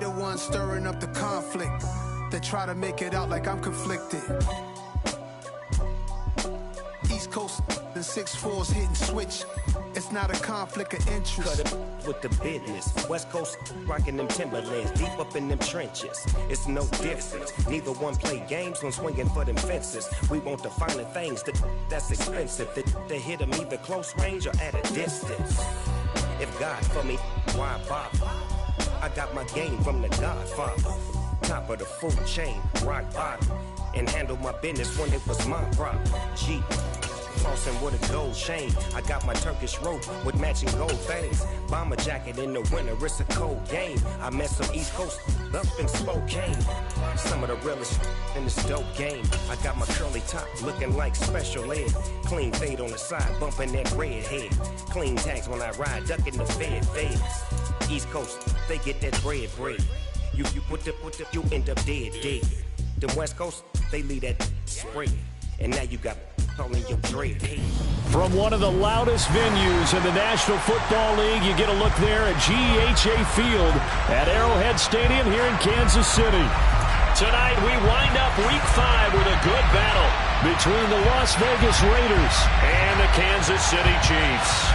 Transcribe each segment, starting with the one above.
the ones stirring up the conflict. They try to make it out like I'm conflicted. East Coast and 6'4's hitting switch. It's not a conflict of interest. Cut it with the business. West Coast rocking them Timberlands, deep up in them trenches. It's no difference. Neither one play games when swinging for them fences. We want the finer things that's expensive. They hit them either close range or at a distance. If God for me, why bother? I got my game from the Godfather. Top of the food chain, rock bottom. And handle my business when it was my problem. G. Crossing with a gold chain. I got my Turkish rope with matching gold things. Bomber jacket in the winter, it's a cold game. I met some East Coast up in Spokane. Some of the realest in this dope game. I got my curly top looking like special ed. Clean fade on the side, bumping that red head. Clean tags when I ride, ducking the feds. East Coast, they get that bread. You put the, you end up dead. The West Coast, they leave that spread. And now you got calling your dread. From one of the loudest venues in the National Football League, you get a look there at GEHA Field at Arrowhead Stadium here in Kansas City. Tonight, we wind up Week 5 with a good battle between the Las Vegas Raiders and the Kansas City Chiefs.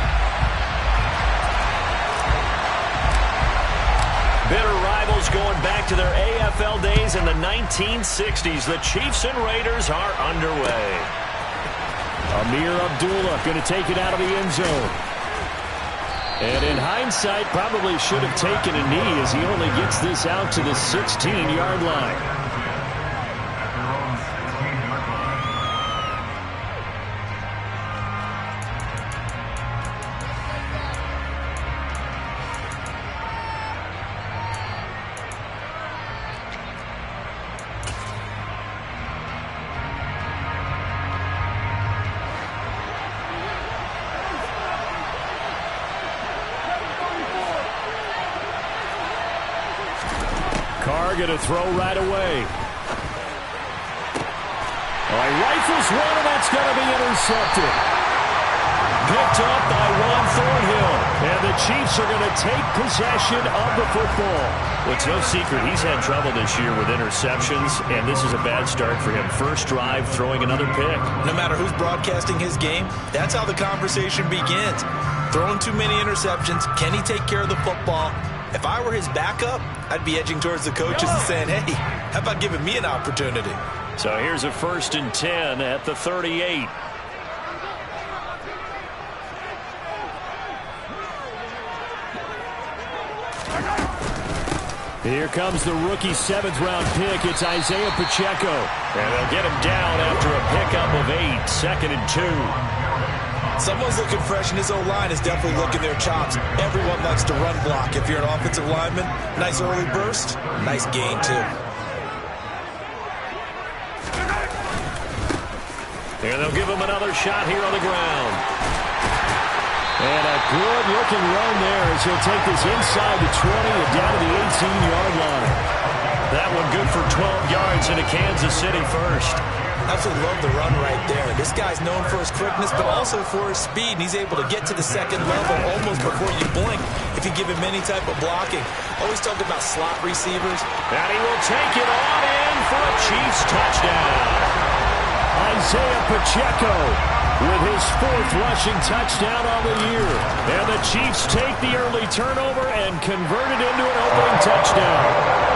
Bitter rivals going back to their AFL days in the 1960s. The Chiefs and Raiders are underway. Amir Abdullah going to take it out of the end zone. And in hindsight, probably should have taken a knee as he only gets this out to the 16-yard line. Carr going to throw right away. Rifles one, and that's going to be intercepted. Picked up by Juan Thornhill. And the Chiefs are going to take possession of the football. Well, it's no secret he's had trouble this year with interceptions, and this is a bad start for him. First drive, throwing another pick. No matter who's broadcasting his game, that's how the conversation begins. Throwing too many interceptions. Can he take care of the football? If I were his backup, I'd be edging towards the coaches and saying, hey, how about giving me an opportunity? So here's a 1st and 10 at the 38. Here comes the rookie 7th-round pick. It's Isaiah Pacheco. And they'll get him down after a pickup of 8. 2nd and 2. Someone's looking fresh, and his O-line is definitely looking their chops. Everyone likes to run block. If you're an offensive lineman, nice early burst, nice gain, too. And they'll give him another shot here on the ground. And a good-looking run there as he'll take this inside the 20 and down to the 18-yard line. That one good for 12 yards into Kansas City first. Absolutely love the run right there. This guy's known for his quickness, but also for his speed, and he's able to get to the second level almost before you blink if you give him any type of blocking. Always talked about slot receivers. And he will take it on in for a Chiefs touchdown. Isaiah Pacheco with his 4th rushing touchdown on the year. And the Chiefs take the early turnover and convert it into an opening touchdown.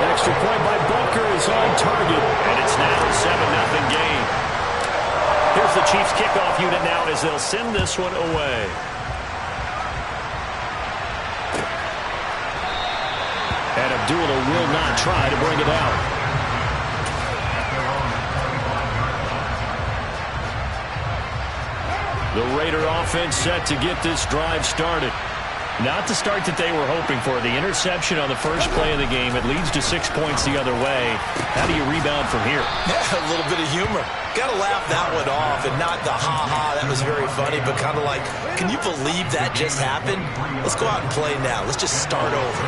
Extra point by Bunker is on target, and it's now a 7-0 game. Here's the Chiefs kickoff unit now as they'll send this one away. And Abdullah will not try to bring it out. The Raider offense set to get this drive started. Not the start that they were hoping for. The interception on the first play of the game. It leads to 6 points the other way. How do you rebound from here? Yeah, a little bit of humor. Got to laugh that one off, and not the ha-ha, that was very funny, but kind of like, can you believe that just happened? Let's go out and play now. Let's just start over.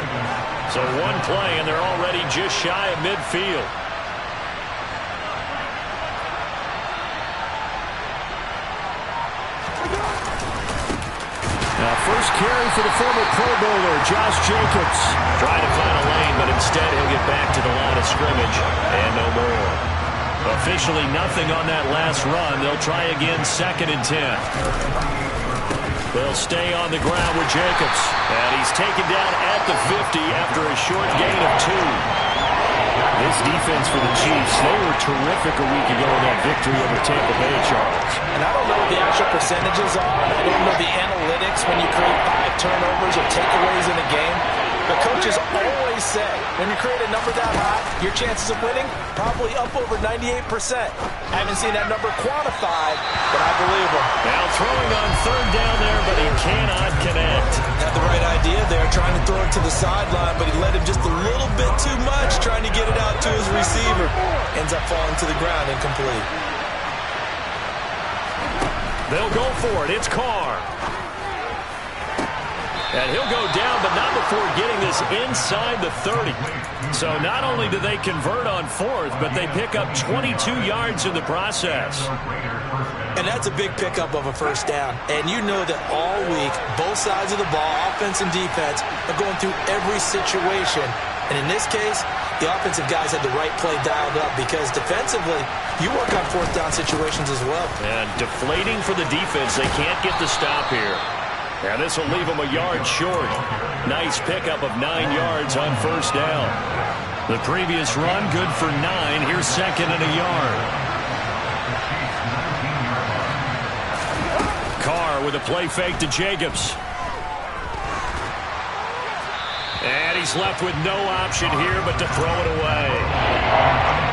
So one play, and they're already just shy of midfield. Now, first carry for the former Pro Bowler, Josh Jacobs. Trying to find a lane of scrimmage and no more. Officially nothing on that last run. They'll try again 2nd and 10. They'll stay on the ground with Jacobs. And he's taken down at the 50 after a short gain of 2. This defense for the Chiefs, they were terrific a week ago in that victory over Tampa Bay, Charles. And I don't know what the actual percentages are. I don't know the analytics when you create 5 turnovers or takeaways in a game. But coaches always say, when you create a number that high, your chances of winning probably up over 98%. I haven't seen that number quantified, but I believe him. Now throwing on 3rd down there, but he cannot connect. Had the right idea there, trying to throw it to the sideline, but he led him just a little bit too much, trying to get it out to his receiver. Ends up falling to the ground incomplete. They'll go for it. It's Carr. And he'll go down, but not before getting this inside the 30. So not only do they convert on 4th, but they pick up 22 yards in the process. And that's a big pickup of a 1st down. And you know that all week, both sides of the ball, offense and defense, are going through every situation. And in this case, the offensive guys had the right play dialed up because defensively, you work on 4th down situations as well. And deflating for the defense. They can't get the stop here. And this will leave them a yard short. Nice pickup of 9 yards on 1st down. The previous run, good for 9. Here's 2nd and a yard. Carr with a play fake to Jacobs. And he's left with no option here but to throw it away.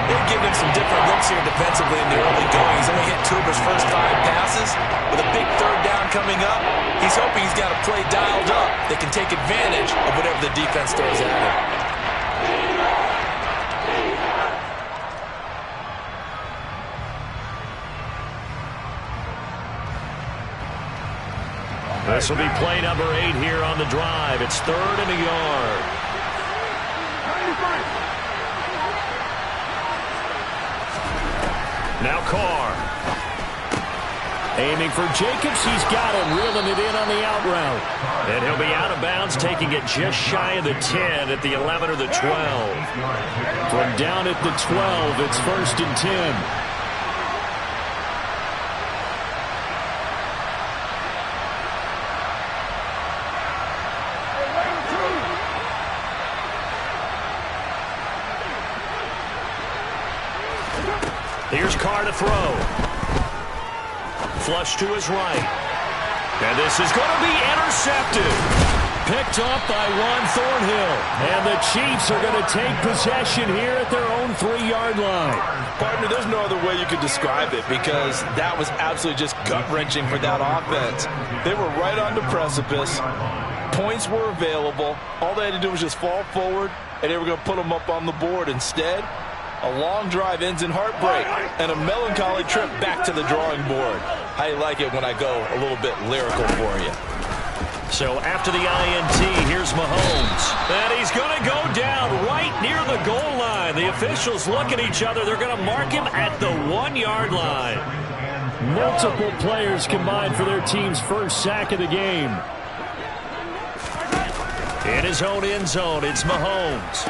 They're giving him some different looks here defensively in the early going. He's only hit 2 of his first 5 passes. With a big 3rd down coming up, he's hoping he's got a play dialed up that can take advantage of whatever the defense throws at him. This will be play number 8 here on the drive. It's 3rd and a yard. Now Carr. Aiming for Jacobs. He's got him, reeling it in on the out route. And he'll be out of bounds, taking it just shy of the 10 at the 11 or the 12. From down at the 12, it's 1st and 10. Here's Carr to throw. Flush to his right. And this is going to be intercepted. Picked off by Juan Thornhill. And the Chiefs are going to take possession here at their own 3-yard line. Partner, there's no other way you could describe it because that was absolutely just gut-wrenching for that offense. They were right on the precipice. Points were available. All they had to do was just fall forward, and they were going to put them up on the board. Instead, a long drive ends in heartbreak and a melancholy trip back to the drawing board. I like it when I go a little bit lyrical for you. So after the INT, here's Mahomes. And he's going to go down right near the goal line. The officials look at each other. They're going to mark him at the 1-yard line. Multiple players combined for their team's first sack of the game. In his own end zone, it's Mahomes.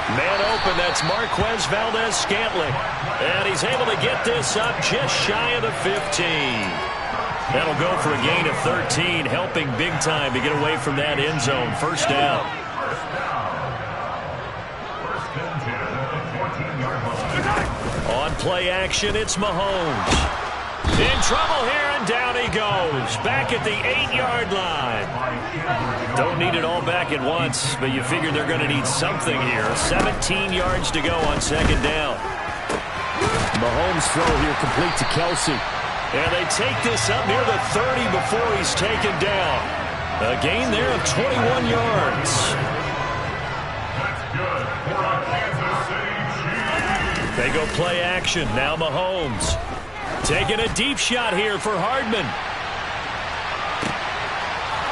Man open, that's Marquez Valdez-Scantling. And he's able to get this up just shy of the 15. That'll go for a gain of 13, helping big time to get away from that end zone. 1st down. On play action, it's Mahomes. In trouble here, and down he goes. Back at the 8-yard line. Don't need it all back at once, but you figure they're going to need something here. 17 yards to go on 2nd down. Mahomes' throw here complete to Kelsey. And they take this up near the 30 before he's taken down. A gain there of 21 yards. They go play action. Now Mahomes. Taking a deep shot here for Hardman.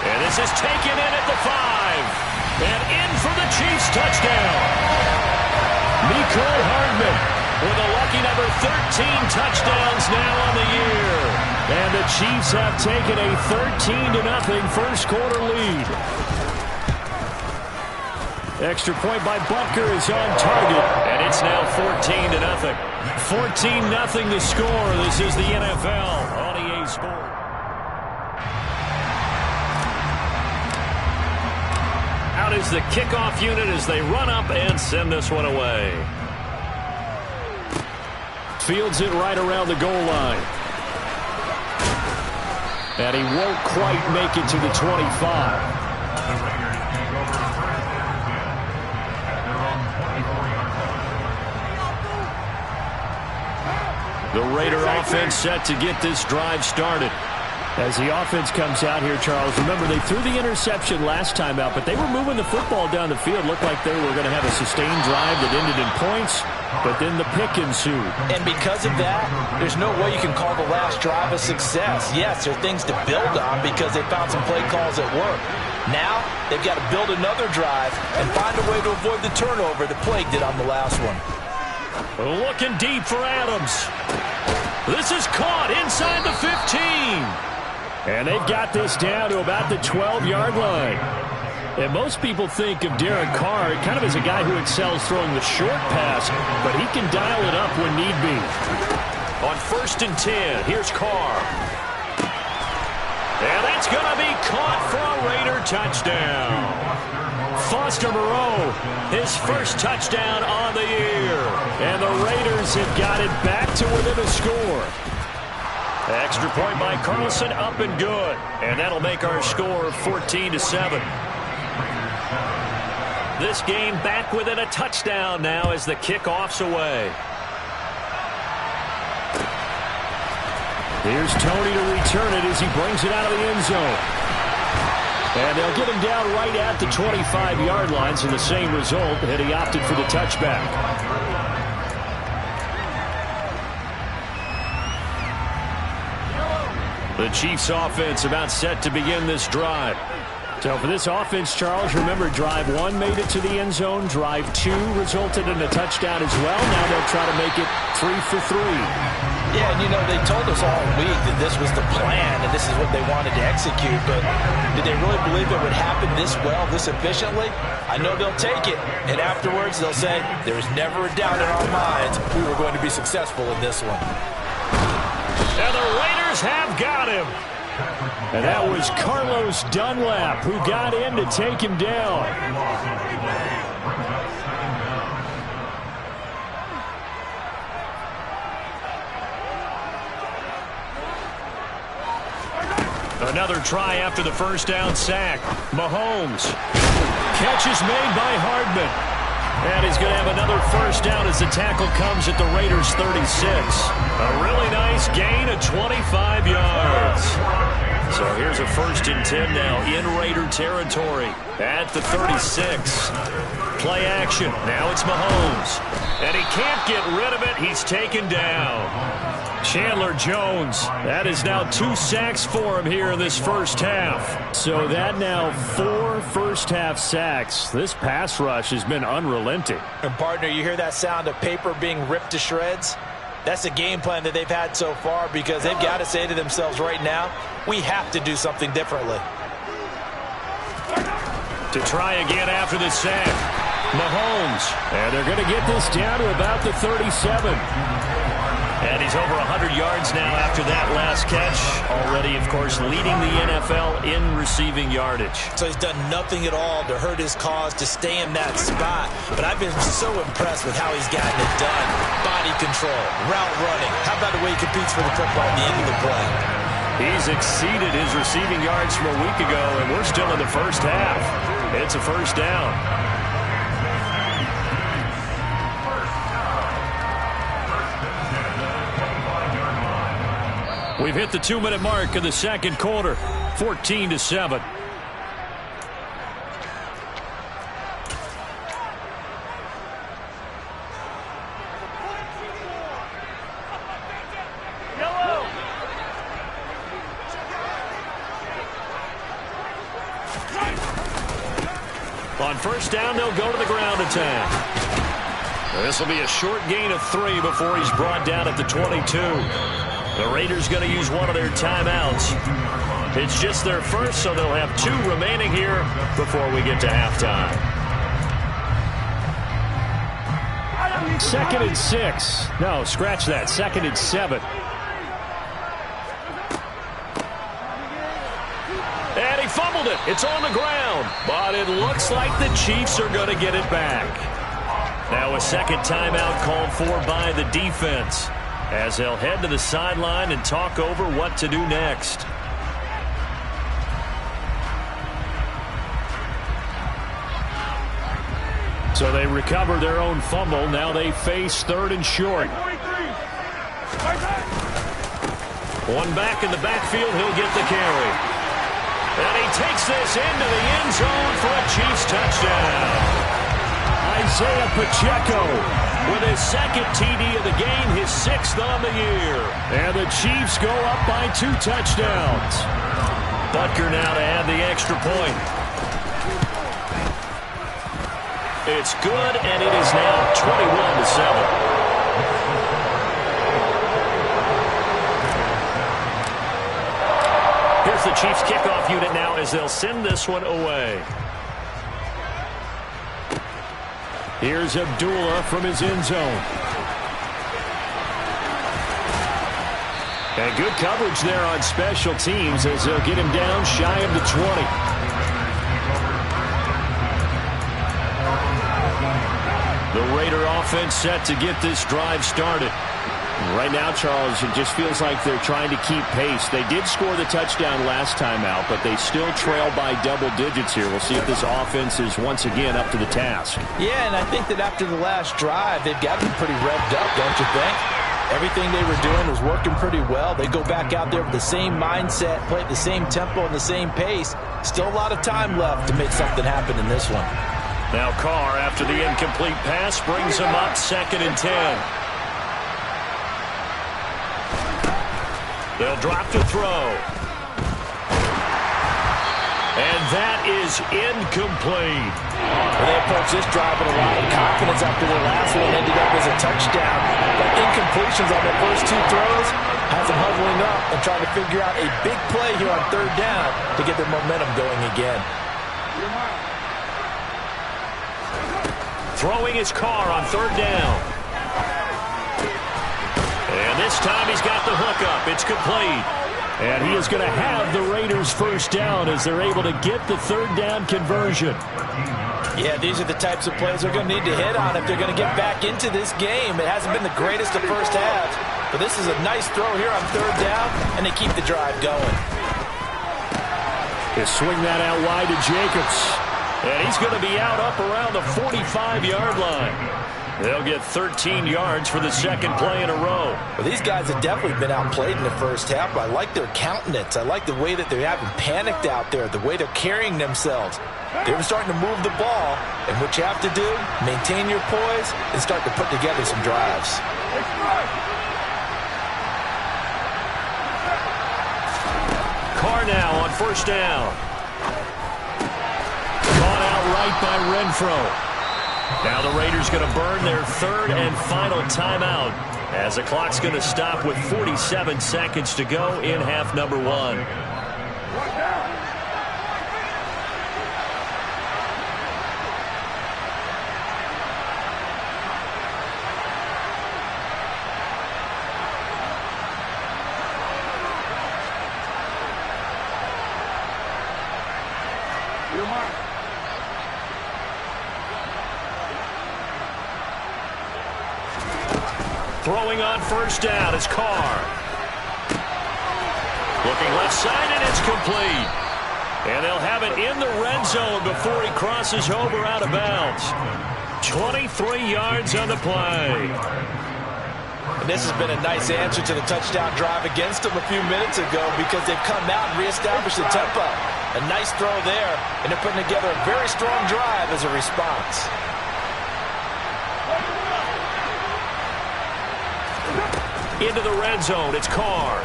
And this is taken in at the 5. And in for the Chiefs touchdown. Mecole Hardman with a lucky number 13 touchdowns now on the year. And the Chiefs have taken a 13-0 first quarter lead. Extra point by Butker is on target, and it's now 14-0. 14-0 the score. This is the NFL on EA Sports. Out is the kickoff unit as they run up and send this one away. Fields it right around the goal line. And he won't quite make it to the 25. The Raider offense set to get this drive started. As the offense comes out here, Charles, remember they threw the interception last time out, but they were moving the football down the field. Looked like they were going to have a sustained drive that ended in points, but then the pick ensued. And because of that, there's no way you can call the last drive a success. Yes, there are things to build on because they found some play calls at work. Now, they've got to build another drive and find a way to avoid the turnover that plagued it on the last one. Looking deep for Adams. This is caught inside the 15. And they've got this down to about the 12-yard line. And most people think of Derek Carr kind of as a guy who excels throwing the short pass, but he can dial it up when need be. On 1st and 10, here's Carr. And that's going to be caught for a Raider touchdown. Foster Moreau, his first touchdown on the year. And the Raiders have got it back to within a score. Extra point by Carlson, up and good. And that'll make our score 14-7. This game back within a touchdown now as the kickoff's away. Here's Tony to return it as he brings it out of the end zone. And they'll get him down right at the 25-yard line, so the same result, and he opted for the touchback. The Chiefs offense about set to begin this drive. So for this offense, Charles, remember drive 1 made it to the end zone. Drive 2 resulted in a touchdown as well. Now they'll try to make it 3 for 3. Yeah, and you know, they told us all week that this was the plan and this is what they wanted to execute, but did they really believe it would happen this well, this efficiently? I know they'll take it, and afterwards they'll say, there was never a doubt in our minds we were going to be successful in this one. And the Raiders have got him. And that was Carlos Dunlap who got in to take him down. Another try after the first down sack. Mahomes. Catch is made by Hardman. And he's going to have another first down as the tackle comes at the Raiders' 36. A really nice gain of 25 yards. So here's a 1st and 10 now in Raider territory at the 36. Play action. Now it's Mahomes. And he can't get rid of it. He's taken down. Chandler Jones. That is now 2 sacks for him here in this first half. So that now 4 first-half sacks. This pass rush has been unrelenting. And, partner, you hear that sound of paper being ripped to shreds? That's the game plan that they've had so far because they've got to say to themselves right now, we have to do something differently. To try again after the sack. Mahomes. And they're going to get this down to about the 37. And he's over 100 yards now after that last catch. Already, of course, leading the NFL in receiving yardage. So he's done nothing at all to hurt his cause, to stay in that spot. But I've been so impressed with how he's gotten it done. Body control, route running. How about the way he competes for the football at the end of the play? He's exceeded his receiving yards from a week ago, and we're still in the first half. It's a first down. We've hit the 2-minute mark of the second quarter, 14-7. On first down, they'll go to the ground attack. This will be a short gain of 3 before he's brought down at the 22. The Raiders going to use one of their timeouts. It's just their first, so they'll have 2 remaining here before we get to halftime. 2nd and 6. No, scratch that. 2nd and 7. And he fumbled it. It's on the ground. But it looks like the Chiefs are going to get it back. Now a second timeout called for by the defense, as they'll head to the sideline and talk over what to do next. So they recover their own fumble. Now they face 3rd and short. One back in the backfield. He'll get the carry. And he takes this into the end zone for a Chiefs touchdown. Isaiah Pacheco with his 2nd TD of the game, his 6th on the year. And the Chiefs go up by 2 touchdowns. Butker now to add the extra point. It's good, and it is now 21-7. Here's the Chiefs kickoff unit now as they'll send this one away. Here's Abdullah from his end zone. And good coverage there on special teams as they'll get him down shy of the 20. The Raider offense set to get this drive started. Right now, Charles, it just feels like they're trying to keep pace. They did score the touchdown last time out, but they still trail by double digits here. We'll see if this offense is once again up to the task. Yeah, and I think that after the last drive, they've got to be pretty revved up, don't you think? Everything they were doing was working pretty well. They go back out there with the same mindset, play at the same tempo and the same pace. Still a lot of time left to make something happen in this one. Now Carr, after the incomplete pass, brings him up 2nd and 10. They'll drop to throw. And that is incomplete. Well, they approach this drive with a lot of confidence after their last one ended up as a touchdown. But incompletions on their first 2 throws has them huddling up and trying to figure out a big play here on 3rd down to get their momentum going again. Throwing his Carr on 3rd down. And this time he's got the hook up. It's complete. And he is going to have the Raiders first down as they're able to get the 3rd down conversion. Yeah, these are the types of plays they're going to need to hit on if they're going to get back into this game. It hasn't been the greatest of first halves, but this is a nice throw here on 3rd down, and they keep the drive going. They swing that out wide to Jacobs. And he's going to be out up around the 45-yard line. They'll get 13 yards for the 2nd play in a row. Well, these guys have definitely been outplayed in the first half, but I like their countenance. I like the way that they haven't panicked out there, the way they're carrying themselves. They're starting to move the ball, and what you have to do, maintain your poise and start to put together some drives. Carr now on 1st down. Caught out right by Renfro. Now the Raiders going to burn their 3rd and final timeout as the clock's going to stop with 47 seconds to go in half number 1. Throwing on 1st down is Carr. Looking left side, and it's complete. And they'll have it in the red zone before he crosses over out of bounds. 23 yards on the play. And this has been a nice answer to the touchdown drive against them a few minutes ago because they've come out and reestablished the tempo. A nice throw there, and they're putting together a very strong drive as a response. Into the red zone, it's Carr.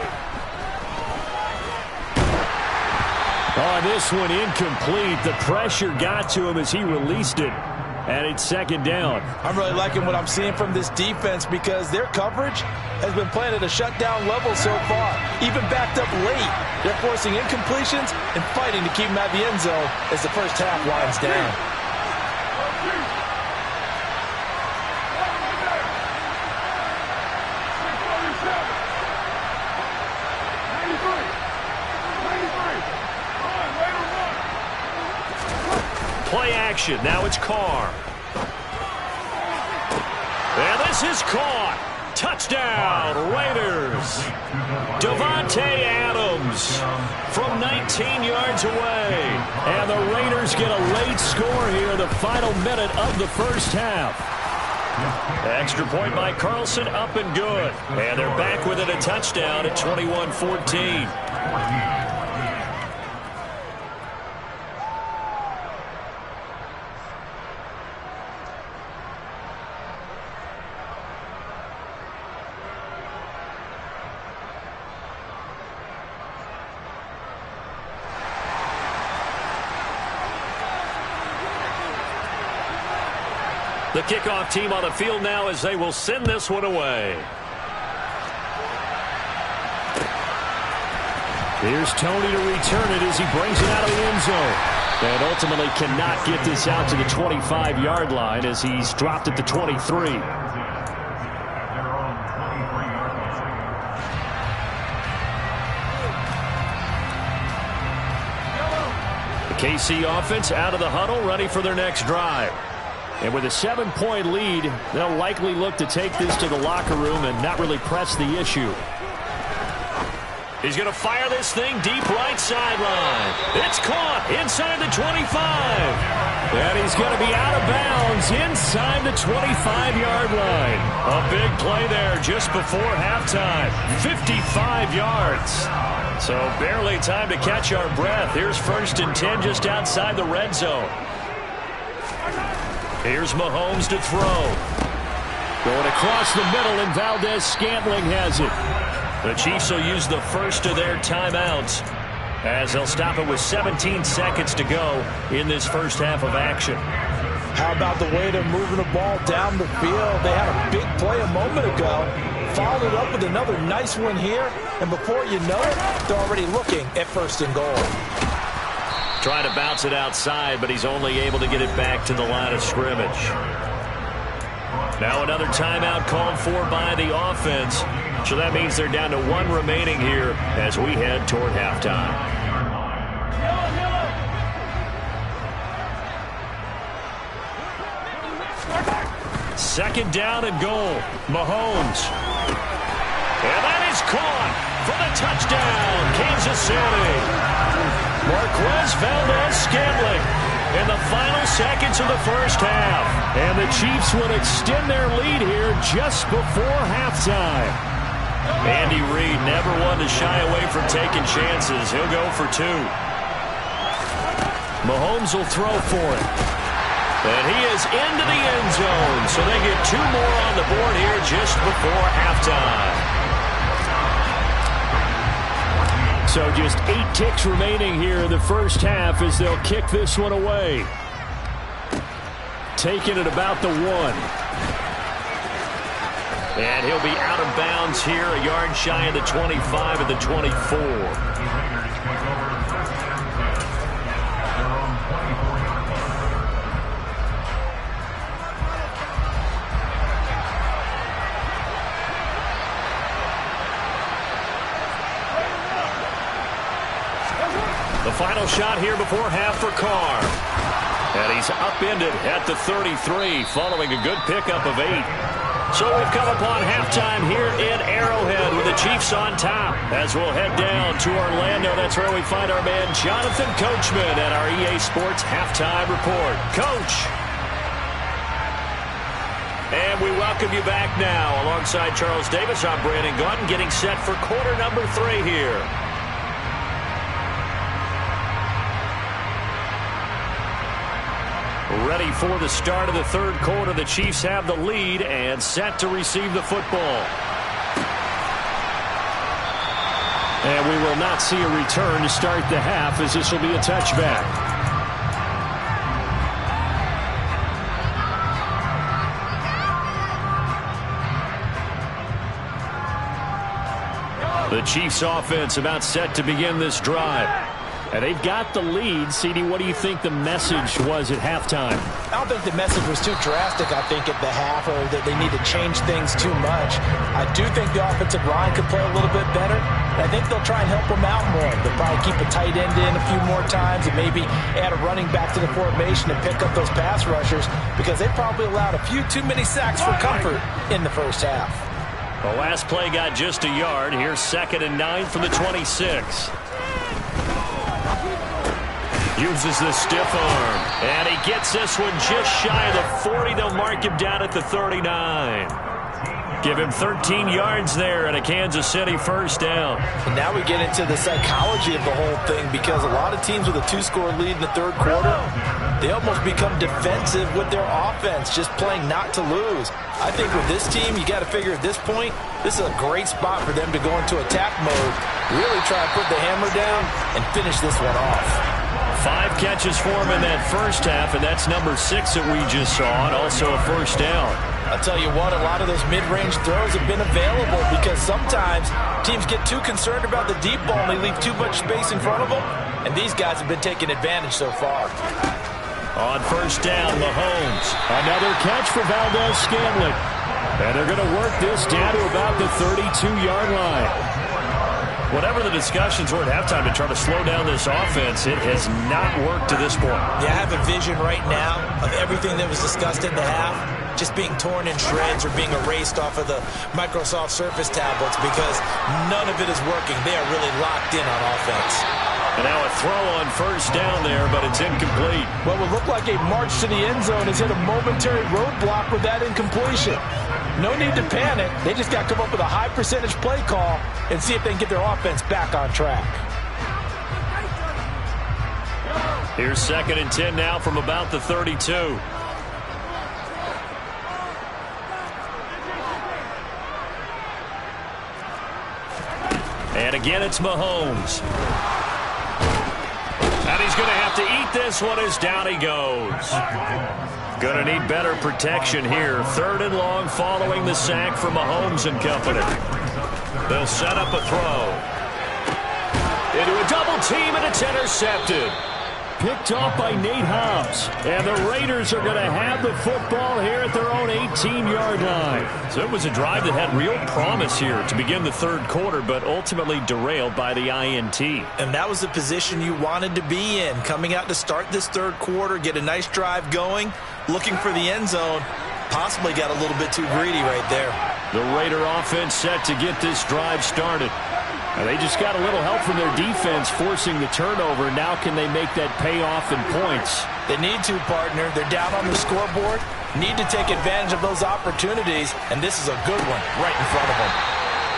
Oh, this one incomplete. The pressure got to him as he released it. And it's 2nd down. I'm really liking what I'm seeing from this defense because their coverage has been playing at a shutdown level so far. Even backed up late, they're forcing incompletions and fighting to keep them out of the end zone as the first half winds down. possession. Now it's Carr. And this is caught. Touchdown, Raiders. Davante Adams from 19 yards away. And the Raiders get a late score here, the final minute of the first half. Extra point by Carlson, up and good. And they're back within a touchdown at 21-14. The kickoff team on the field now as they will send this one away. Here's Tony to return it as he brings it out of the end zone. And ultimately cannot get this out to the 25-yard line as he's dropped at the 23. The KC offense out of the huddle, ready for their next drive. And with a 7-point lead, they'll likely look to take this to the locker room and not really press the issue. He's going to fire this thing deep right sideline. It's caught inside the 25. And he's going to be out of bounds inside the 25-yard line. A big play there just before halftime. 55 yards. So barely time to catch our breath. Here's 1st and 10 just outside the red zone. Here's Mahomes to throw. Going across the middle, and Valdez-Scantling has it. The Chiefs will use the first of their timeouts as they'll stop it with 17 seconds to go in this first half of action. How about the way they're moving the ball down the field? They had a big play a moment ago. Followed it up with another nice one here. And before you know it, they're already looking at 1st and goal. Trying to bounce it outside, but he's only able to get it back to the line of scrimmage. Now another timeout called for by the offense. So that means they're down to 1 remaining here as we head toward halftime. Second down and goal. Mahomes. And that is caught for the touchdown, Kansas City. Marquez Valdez-Scantling in the final seconds of the first half. And the Chiefs will extend their lead here just before halftime. Andy Reid never one to shy away from taking chances. He'll go for 2. Mahomes will throw for it. And he is into the end zone. So they get 2 more on the board here just before halftime. So just 8 ticks remaining here in the first half as they'll kick this one away. Taking it about the 1. And he'll be out of bounds here, a yard shy of the 25 at the 24. The final shot here before half for Carr. And he's upended at the 33 following a good pickup of 8. So we've come upon halftime here in Arrowhead with the Chiefs on top. As we'll head down to Orlando, that's where we find our man Jonathan Coachman at our EA Sports Halftime Report. Coach. And we welcome you back now. Alongside Charles Davis, I'm Brandon Gaudin getting set for quarter number 3 here. Ready for the start of the third quarter. The Chiefs have the lead and set to receive the football. And we will not see a return to start the half as this will be a touchback. The Chiefs offense about set to begin this drive. And they've got the lead. CD, what do you think the message was at halftime? I don't think the message was too drastic, I think, at the half, or that they need to change things too much. I do think the offensive line could play a little bit better. And I think they'll try and help them out more. They'll probably keep a tight end in a few more times and maybe add a running back to the formation and pick up those pass rushers, because they probably allowed a few too many sacks for comfort in the first half. The last play got just a yard. Here's 2nd and 9 from the 26. Uses the stiff arm. And he gets this one just shy of the 40. They'll mark him down at the 39. Give him 13 yards there and a Kansas City first down. And now we get into the psychology of the whole thing, because a lot of teams with a 2-score lead in the third quarter, they almost become defensive with their offense, just playing not to lose. I think with this team, you got to figure at this point, this is a great spot for them to go into attack mode, really try to put the hammer down and finish this one off. 5 catches for him in that first half, and that's number 6 that we just saw, and also a first down. I'll tell you what, a lot of those mid-range throws have been available, because sometimes teams get too concerned about the deep ball and they leave too much space in front of them, and these guys have been taking advantage so far. On first down, Mahomes. Another catch for Valdez-Scantling. And they're going to work this down to about the 32-yard line. Whatever the discussions were at halftime to try to slow down this offense, it has not worked to this point. Yeah, I have a vision right now of everything that was discussed in the half just being torn in shreds or being erased off of the Microsoft Surface tablets, because none of it is working. They are really locked in on offense. And now a throw on first down there, but it's incomplete. What would look like a march to the end zone has hit a momentary roadblock with that incompletion. No need to panic. They just got to come up with a high percentage play call and see if they can get their offense back on track. Here's 2nd and 10 now from about the 32. And again, it's Mahomes. And he's going to have to eat this one as down he goes. Going to need better protection here. 3rd and long following the sack from Mahomes and company. They'll set up a throw. Into a double team, and it's intercepted. Picked off by Nate Hobbs. And the Raiders are going to have the football here at their own 18-yard line. So it was a drive that had real promise here to begin the third quarter, but ultimately derailed by the INT. And that was the position you wanted to be in, coming out to start this third quarter, get a nice drive going, looking for the end zone. Possibly got a little bit too greedy right there. The Raider offense set to get this drive started. And they just got a little help from their defense forcing the turnover. Now can they make that pay off in points? They need to, partner. They're down on the scoreboard. Need to take advantage of those opportunities, and this is a good one right in front of them.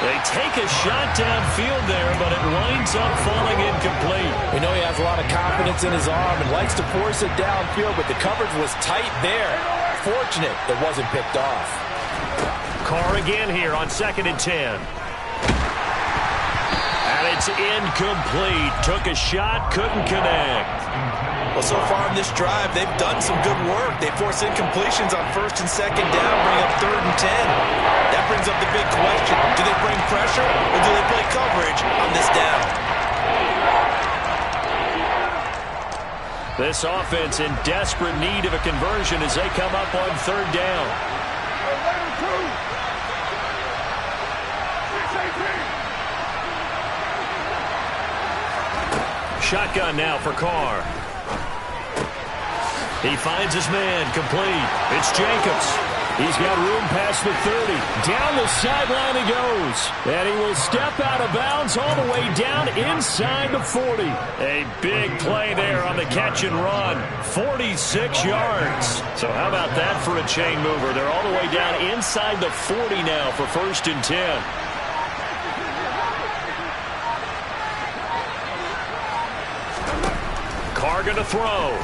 They take a shot downfield there, but it winds up falling incomplete. We know he has a lot of confidence in his arm and likes to force it downfield, but the coverage was tight there. Fortunate it wasn't picked off. Carr again here on 2nd and 10. And it's incomplete. Took a shot, couldn't connect. Well, so far in this drive, they've done some good work. They force incompletions on 1st and 2nd down, bring up 3rd and 10. That brings up the big question. Do they bring pressure or do they play coverage on this down? This offense in desperate need of a conversion as they come up on 3rd down. Shotgun now for Carr. He finds his man, complete. It's Jacobs. He's got room past the 30. Down the sideline he goes. And he will step out of bounds all the way down inside the 40. A big play there on the catch and run. 46 yards. So how about that for a chain mover? They're all the way down inside the 40 now for 1st and 10. Carr going to throw.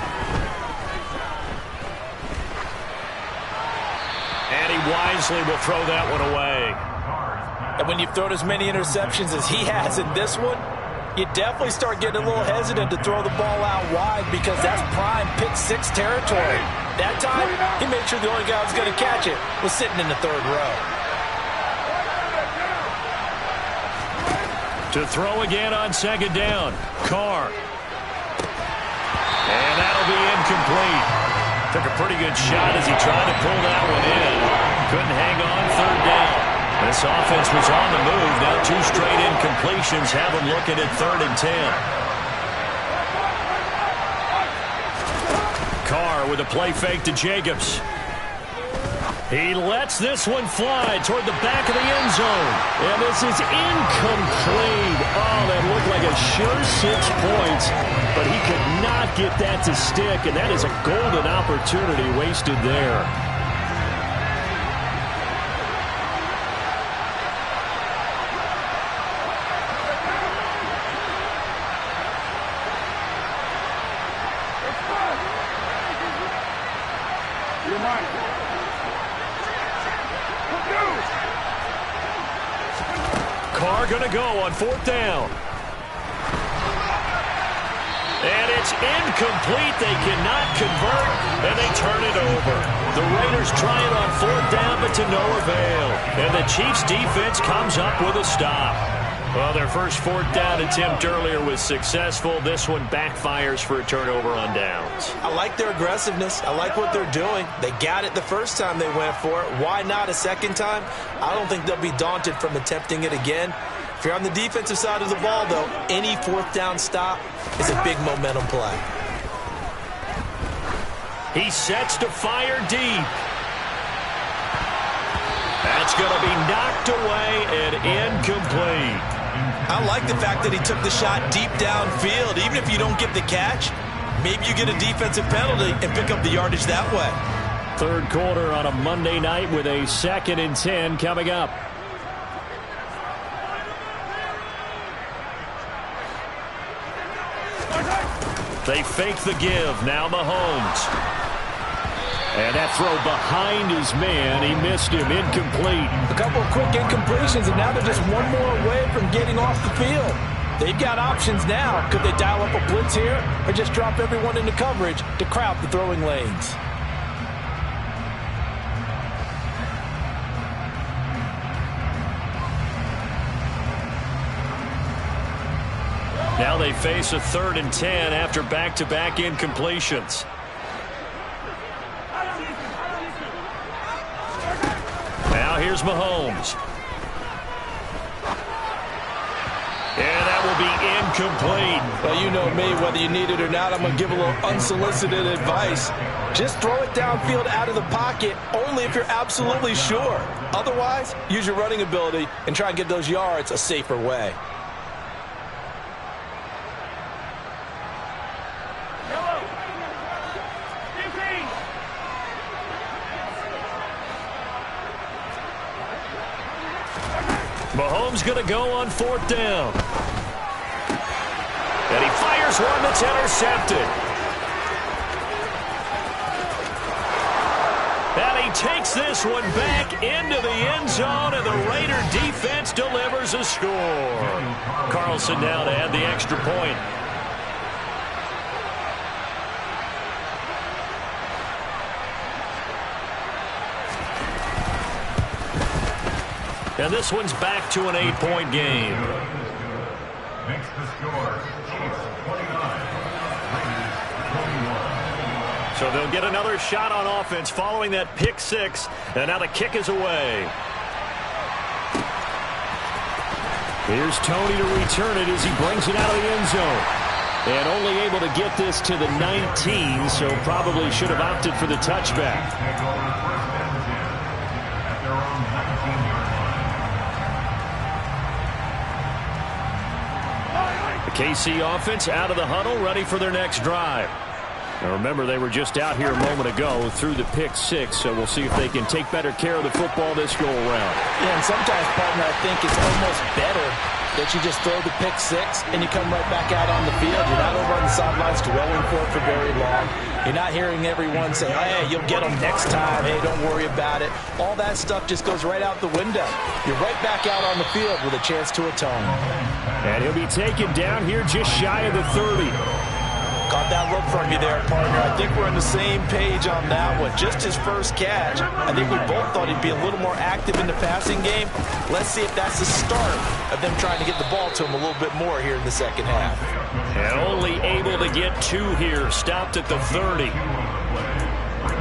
And he wisely will throw that one away. And when you've thrown as many interceptions as he has in this one, you definitely start getting a little hesitant to throw the ball out wide, because that's prime pick 6 territory. That time, he made sure the only guy who was going to catch it was sitting in the 3rd row. To throw again on 2nd down. Carr. And that'll be incomplete. Took a pretty good shot as he tried to pull that one in. Couldn't hang on, third down. This offense was on the move. Now 2 straight incompletions have them looking at 3rd and 10. Carr with a play fake to Jacobs. He lets this one fly toward the back of the end zone. And this is incomplete. Oh, that looked like a sure 6 points. But he could not get that to stick. And that is a golden opportunity wasted there. Carr going to go on 4th down. And it's incomplete. They cannot convert, and they turn it over. The Raiders try it on 4th down, but to no avail. And the Chiefs' defense comes up with a stop. Well, their first 4th down attempt earlier was successful. This one backfires for a turnover on downs. I like their aggressiveness. I like what they're doing. They got it the first time they went for it. Why not a second time? I don't think they'll be daunted from attempting it again. If you're on the defensive side of the ball, though, any 4th down stop is a big momentum play. He sets to fire deep. That's going to be knocked away and incomplete. I like the fact that he took the shot deep downfield. Even if you don't get the catch, maybe you get a defensive penalty and pick up the yardage that way. 3rd quarter on a Monday night with a 2nd and 10 coming up. They fake the give. Now Mahomes. And that throw behind his man. He missed him. Incomplete. A couple of quick incompletions, and now they're just one more away from getting off the field. They've got options now. Could they dial up a blitz here or just drop everyone into coverage to crowd the throwing lanes? Now they face a 3rd and 10 after back-to-back incompletions. Now here's Mahomes. And that will be incomplete. Well, you know me, whether you need it or not, I'm going to give a little unsolicited advice. Just throw it downfield out of the pocket only if you're absolutely sure. Otherwise, use your running ability and try and get those yards a safer way. Mahomes going to go on 4th down. And he fires one that's intercepted. And he takes this one back into the end zone, and the Raider defense delivers a score. Carlson now to add the extra point. And this one's back to an 8-point game. Makes the score, Chiefs 29, Raiders 21. So they'll get another shot on offense following that pick 6. And now the kick is away. Here's Tony to return it as he brings it out of the end zone. And only able to get this to the 19, so probably should have opted for the touchback. KC offense out of the huddle, ready for their next drive. Now remember, they were just out here a moment ago through the pick 6, so we'll see if they can take better care of the football this go-around. Yeah, and sometimes, partner, I think it's almost better that you just throw the pick 6 and you come right back out on the field. You're not over on the sidelines dwelling for it for very long. You're not hearing everyone say, hey, you'll get them next time. Hey, don't worry about it. All that stuff just goes right out the window. You're right back out on the field with a chance to atone. And he'll be taken down here just shy of the 30. Caught love that look from you there, partner. I think we're on the same page on that one. Just his first catch. I think we both thought he'd be a little more active in the passing game. Let's see if that's the start of them trying to get the ball to him a little bit more here in the second half. And only able to get 2 here. Stopped at the 30.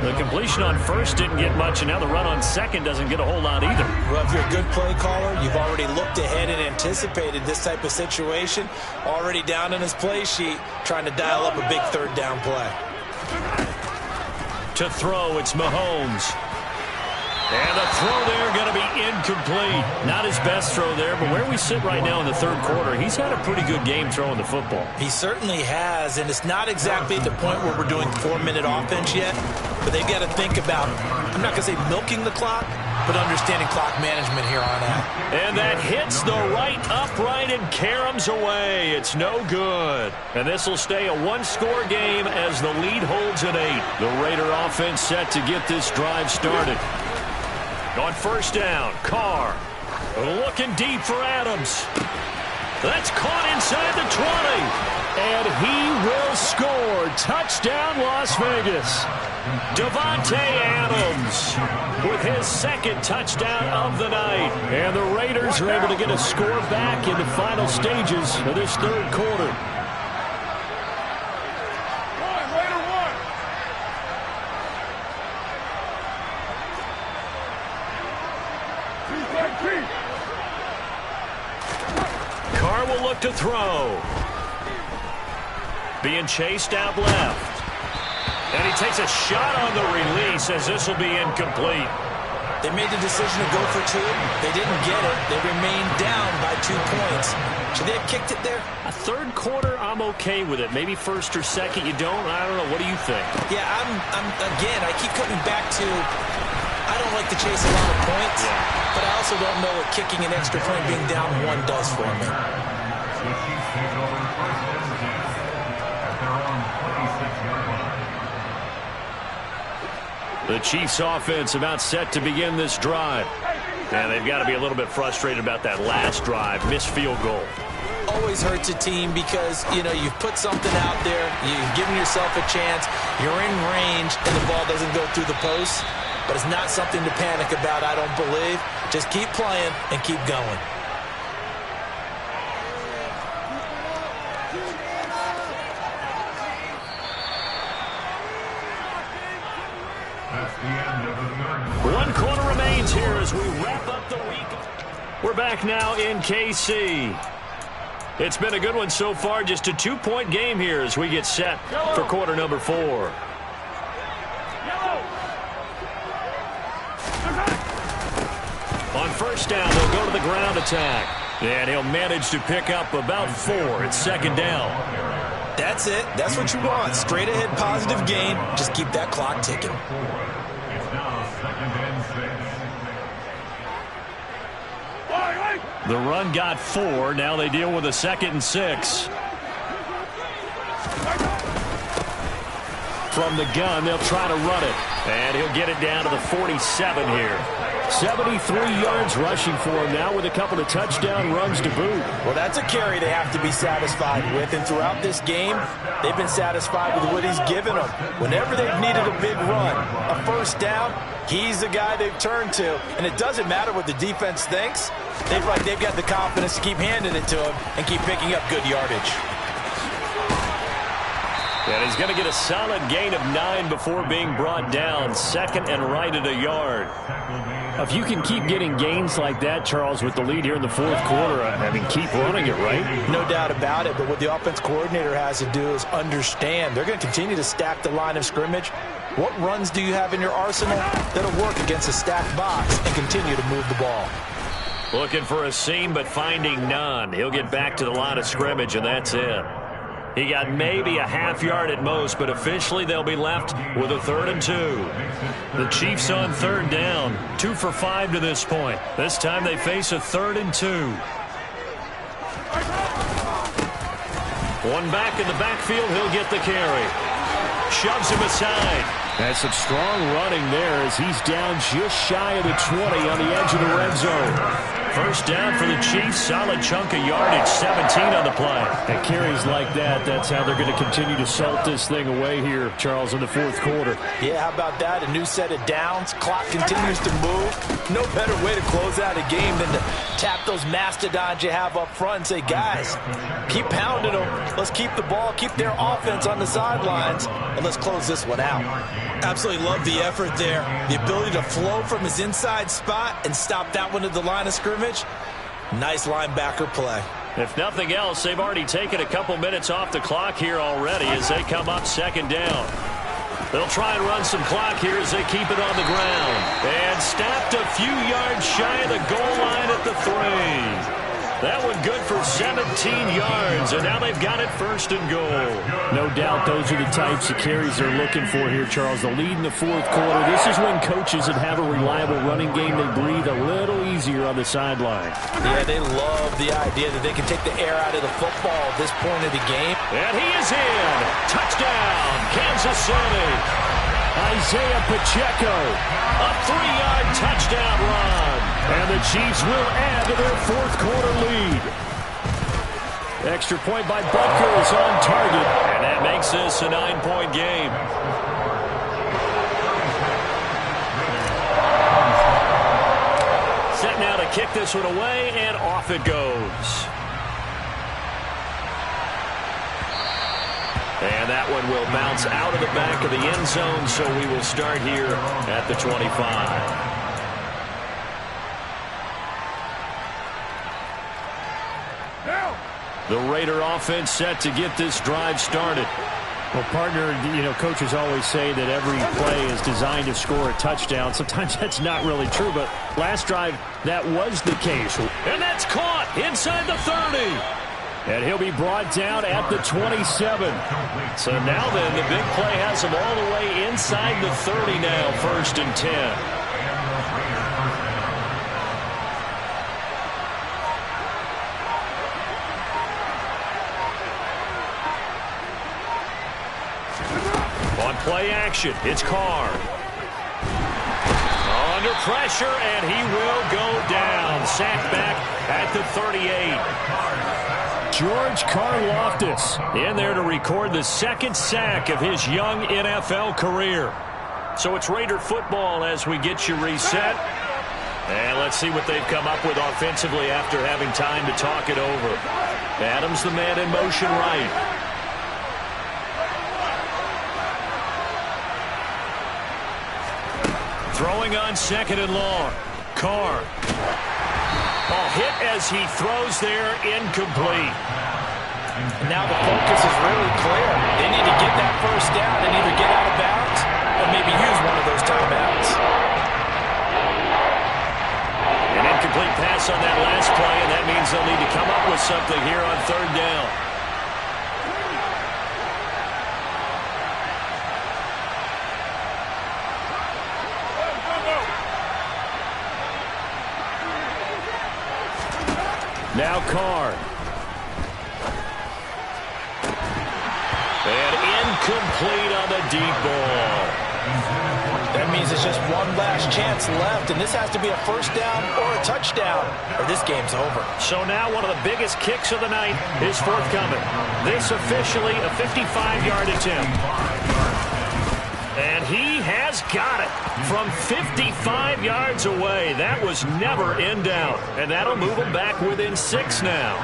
The completion on first didn't get much, and now the run on second doesn't get a whole lot either. Well, if you're a good play caller, you've already looked ahead and anticipated this type of situation. Already down in his play sheet, trying to dial up a big third down play. To throw, it's Mahomes. And the throw there going to be incomplete. Not his best throw there, but where we sit right now in the third quarter, he's had a pretty good game throwing the football. He certainly has, and it's not exactly at the point where we're doing 4-minute offense yet, but they've got to think about, I'm not going to say milking the clock, but understanding clock management here on out. And that hits the right upright and caroms away. It's no good. And this will stay a 1-score game as the lead holds at 8. The Raider offense set to get this drive started. On first down, Carr looking deep for Adams. That's caught inside the 20. And he will score. Touchdown, Las Vegas. Davante Adams with his second touchdown of the night. And the Raiders are able to get a score back in the final stages of this third quarter. Carr will look to throw. Being chased out left. And he takes a shot on the release as this will be incomplete. They made the decision to go for 2. They didn't get it. They remained down by 2 points. Should they have kicked it there? A third quarter, I'm okay with it. Maybe first or second, you don't. I don't know. What do you think? Yeah, again, I keep coming back to, I don't like to chase a lot of points, but I also don't know what kicking an extra point being down 1 does for me. The Chiefs offense about set to begin this drive. And they've got to be a little bit frustrated about that last drive. Missed field goal. Always hurts a team because, you know, you've put something out there. You've given yourself a chance. You're in range, and the ball doesn't go through the post. But it's not something to panic about, I don't believe. Just keep playing and keep going. One quarter remains here as we wrap up the week. We're back now in KC. It's been a good one so far. Just a 2-point game here as we get set for quarter number 4. On first down, they'll go to the ground attack. And he'll manage to pick up about 4. It's second down. That's it. That's what you want. Straight ahead positive gain. Just keep that clock ticking. It's now 2nd and 6. The run got 4. Now they deal with a 2nd and 6. From the gun, they'll try to run it. And he'll get it down to the 47 here. 73 yards rushing for him now with a couple of touchdown runs to boot. Well, that's a carry they have to be satisfied with. And throughout this game, they've been satisfied with what he's given them. Whenever they've needed a big run, a first down, he's the guy they've turned to. And it doesn't matter what the defense thinks. They've got the confidence to keep handing it to him and keep picking up good yardage. And he's going to get a solid gain of 9 before being brought down. 2nd and right at a yard. If you can keep getting gains like that, Charles, with the lead here in the fourth quarter, I mean, keep running it, right? No doubt about it, but what the offense coordinator has to do is understand. They're going to continue to stack the line of scrimmage. What runs do you have in your arsenal that'll work against a stacked box and continue to move the ball? Looking for a seam, but finding none. He'll get back to the line of scrimmage, and that's it. He got maybe a half yard at most, but officially they'll be left with a 3rd and 2. The Chiefs on 3rd down, 2 for 5 to this point. This time they face a 3rd and 2. One back in the backfield, he'll get the carry. Shoves him aside. That's some strong running there as he's down just shy of the 20 on the edge of the red zone. First down for the Chiefs. Solid chunk of yardage. 17 on the play. And carries like that, that's how they're going to continue to salt this thing away here, Charles, in the fourth quarter. Yeah, how about that? A new set of downs. Clock continues to move. No better way to close out a game than to tap those mastodons you have up front and say, guys, keep pounding them. Let's keep the ball, keep their offense on the sidelines, and let's close this one out. Absolutely love the effort there. The ability to flow from his inside spot and stop that one at the line of scrimmage. Nice linebacker play. If nothing else, they've already taken a couple minutes off the clock here already as they come up second down. They'll try and run some clock here as they keep it on the ground. And stopped a few yards shy of the goal line at the 3. That one good for 17 yards, and now they've got it first and goal. No doubt those are the types of carries they're looking for here, Charles. The lead in the fourth quarter. This is when coaches that have a reliable running game, they breathe a little easier on the sideline. Yeah, they love the idea that they can take the air out of the football at this point of the game. And he is in. Touchdown, Kansas City. Isaiah Pacheco. A 3-yard touchdown run. And the Chiefs will add to their fourth quarter lead. Extra point by Butker is on target. And that makes this a 9-point game. Set now to kick this one away, and off it goes. And that one will bounce out of the back of the end zone, so we will start here at the 25. The Raider offense set to get this drive started. Well, partner, coaches always say that every play is designed to score a touchdown. Sometimes that's not really true, but last drive, that was the case. And that's caught inside the 30. And he'll be brought down at the 27. So now then, the big play has him all the way inside the 30 now, 1st and 10. On play action, it's Carr. Under pressure, and he will go down. Sacked back at the 38. George Karlaftis in there to record the second sack of his young NFL career. So it's Raider football as we get you reset. And let's see what they've come up with offensively after having time to talk it over. Adams the man in motion right. Throwing on 2nd and long. Carr. Ball hit as he throws there, incomplete. And now the focus is really clear. They need to get that first down and either get out of bounds or maybe use one of those timeouts. An incomplete pass on that last play, and that means they'll need to come up with something here on 3rd down. Now Carr. And incomplete on the deep ball. That means it's just one last chance left, and this has to be a first down or a touchdown, or this game's over. So now one of the biggest kicks of the night is forthcoming. This officially a 55-yard attempt. And he has got it from 55 yards away. That was never in doubt. And that'll move him back within 6 now.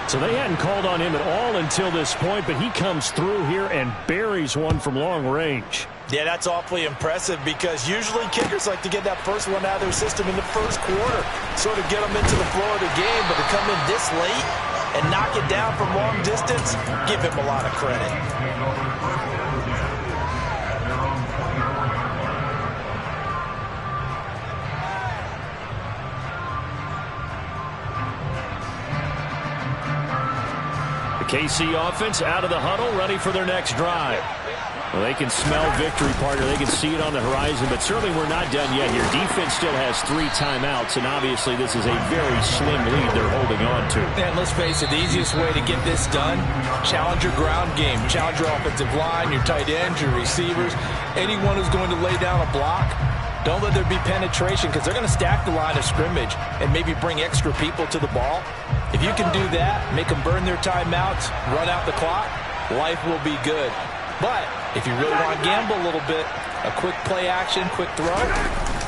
So they hadn't called on him at all until this point, but he comes through here and buries one from long range. Yeah, that's awfully impressive because usually kickers like to get that first one out of their system in the first quarter, sort of get them into the flow of the game, but to come in this late and knock it down from long distance, give him a lot of credit. KC offense out of the huddle, ready for their next drive. Well, they can smell victory, partner. They can see it on the horizon, but certainly we're not done yet here. Defense still has 3 timeouts, and obviously this is a very slim lead they're holding on to. And let's face it, the easiest way to get this done, challenge your ground game. Challenge your offensive line, your tight ends, your receivers, anyone who's going to lay down a block. Don't let there be penetration because they're going to stack the line of scrimmage and maybe bring extra people to the ball. If you can do that, make them burn their timeouts, run out the clock, life will be good. But if you really want to gamble a little bit, a quick play action, quick throw,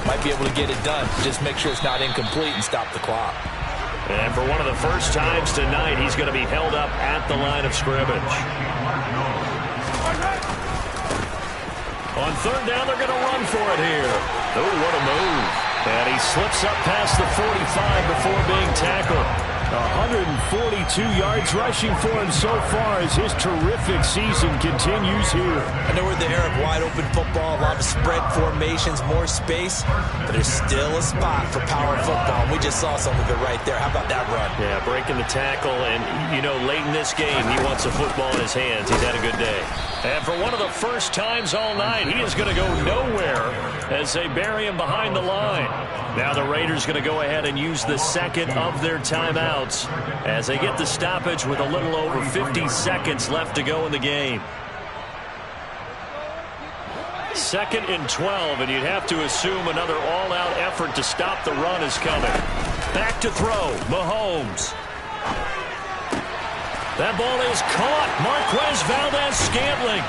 might be able to get it done. Just make sure it's not incomplete and stop the clock. And for one of the first times tonight, he's going to be held up at the line of scrimmage. On third down, they're going to run for it here. Oh, what a move. And he slips up past the 45 before being tackled. 142 yards rushing for him so far as his terrific season continues here. I know we're in the era of wide-open football, a lot of spread formations, more space, but there's still a spot for power football. We just saw some of it right there. How about that run? Yeah, breaking the tackle, and, you know, late in this game, he wants a football in his hands. He's had a good day. And for one of the first times all night, he is going to go nowhere as they bury him behind the line. Now the Raiders going to go ahead and use the second of their timeouts as they get the stoppage with a little over 50 seconds left to go in the game. 2nd and 12, and you'd have to assume another all-out effort to stop the run is coming. Back to throw, Mahomes. That ball is caught. Marquez Valdez-Scantling.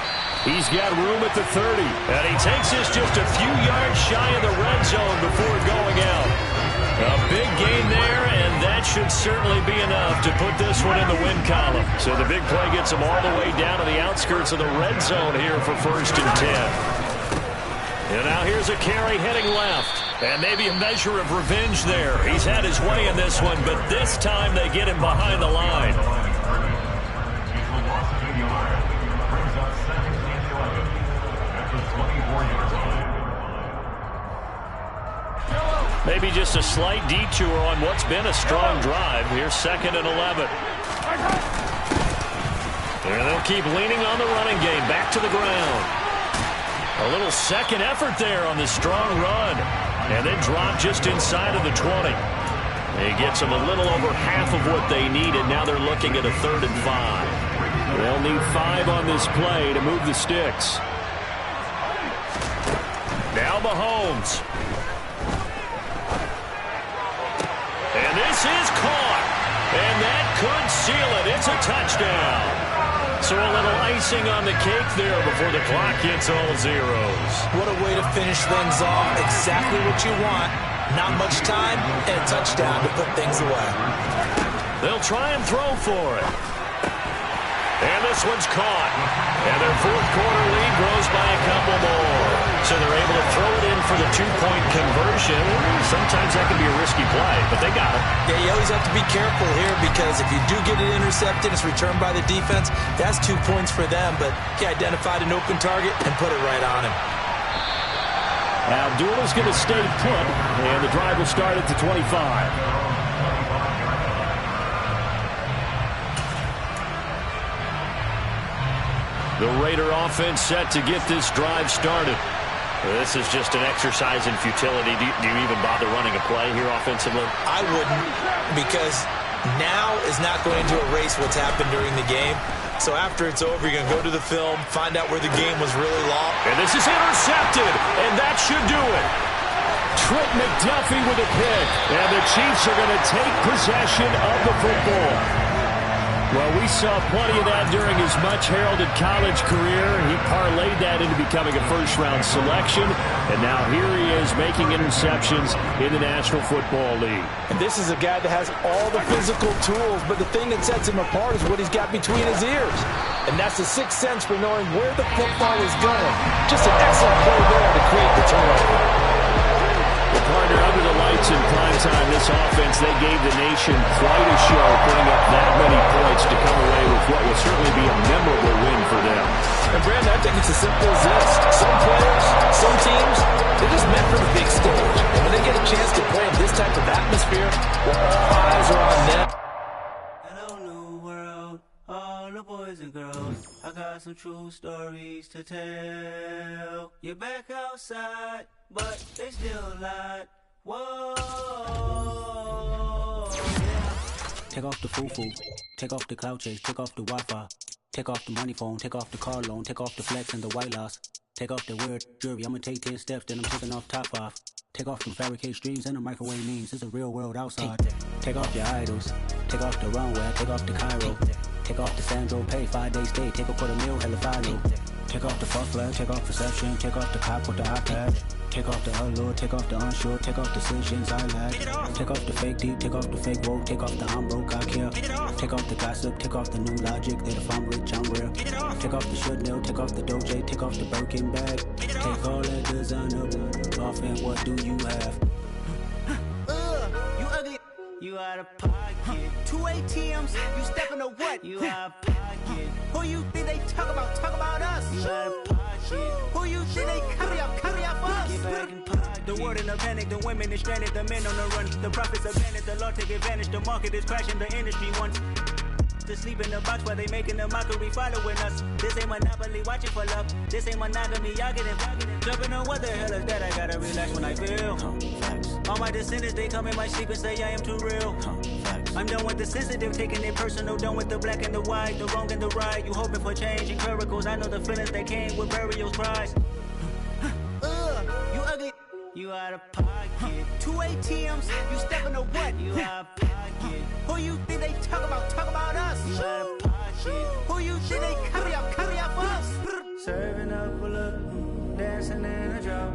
He's got room at the 30. And he takes this just a few yards shy of the red zone before going out. A big gain there, and that should certainly be enough to put this one in the win column. So the big play gets him all the way down to the outskirts of the red zone here for 1st and 10. And now here's a carry heading left. And maybe a measure of revenge there. He's had his way in this one, but this time they get him behind the line. Maybe just a slight detour on what's been a strong drive. Here's 2nd and 11. And they'll keep leaning on the running game. Back to the ground. A little second effort there on the strong run. And then drop just inside of the 20. He gets them a little over half of what they needed. Now they're looking at a 3rd and 5. They'll need 5 on this play to move the sticks. Now Mahomes. And this is caught. And that could seal it. It's a touchdown. So a little icing on the cake there before the clock hits all zeros. What a way to finish things off. Exactly what you want. Not much time and a touchdown to put things away. They'll try and throw for it. And this one's caught. And their 4th quarter lead grows by a couple more. So they're able to throw it in for the 2-point conversion. Sometimes that can be a risky play, but they got it. Yeah, you always have to be careful here because if you do get it intercepted, it's returned by the defense. That's 2 points for them, but he identified an open target and put it right on him. Abdullah's going to stay put, and the drive will start at the 25. The Raider offense set to get this drive started. This is just an exercise in futility. Do you even bother running a play here offensively? I wouldn't, because now is not going to erase what's happened during the game. So after it's over, you're going to go to the film, find out where the game was really long. And this is intercepted, and that should do it. Trent McDuffie with a pick. And the Chiefs are going to take possession of the football. Well, we saw plenty of that during his much-heralded college career. He parlayed that into becoming a first-round selection, and now here he is making interceptions in the National Football League. And this is a guy that has all the physical tools, but the thing that sets him apart is what he's got between his ears. And that's the sixth sense for knowing where the football is going. Just an excellent play there to create the turnover. The partner under the lights in prime time, this offense, they gave the nation quite a show, putting up that many points to come away with what will certainly be a memorable win for them. And Brandon, I think it's as simple as this. Some players, some teams, they're just meant for the big stage. And when they get a chance to play in this type of atmosphere, well, all eyes are on them. Hello, new world, all the boys and girls. I got some true stories to tell. You're back outside, but they still lied. Whoa, yeah. Take off the foo-foo, take off the cloud chase, take off the Wi-Fi, take off the money phone, take off the car loan, take off the flex and the white loss. Take off the weird jewelry, I'ma take 10 steps, then I'm taking off top off. Take off them fabricate streams and the microwave memes, it's a real world outside. Take off your idols, take off the runway, take off the Cairo. Take off the Sandro pay, 5-day stay, take a $250,000, hella follow. Take off the fuck flag, take off perception, take off the cop with the iPad. Take off the allure, take off the unsure, take off decisions I lack. Take off the fake deep, take off the fake woke, take off the I'm broke, I care. Take off the gossip, take off the new logic that if I'm rich, I'm real. Take off the Chanel, take off the Doja, take off the Birkin bag. Take all that designer off and what do you have? You ugly. You out of pocket. 2 ATMs, you stepping to what? You out of pocket. Who you think they talk about? Talk about us. You out of pocket. Who you think they carry up for us? Get back in pocket. The world in a panic, the women is stranded, the men on the run. The profits abandoned, the law take advantage. The market is crashing, the industry wants to sleep in the box while they making a mockery following us. This ain't monopoly, watching for love. This ain't monogamy, y'all getting jumping on what the hell is that? I gotta relax when I feel. All my descendants, they come in my sleep and say I am too real. I'm done with the sensitive, taking it personal. Done with the black and the white, the wrong and the right. You hoping for change and miracles. I know the feelings that came with burial cries. You ugly. You out of pocket. 2 ATMs, you stepping to what? You out of pocket. Who you think they talk about? Talk about us. You out of pocket. Who you think they carry up for us? Serving up a look, dancing in a drop.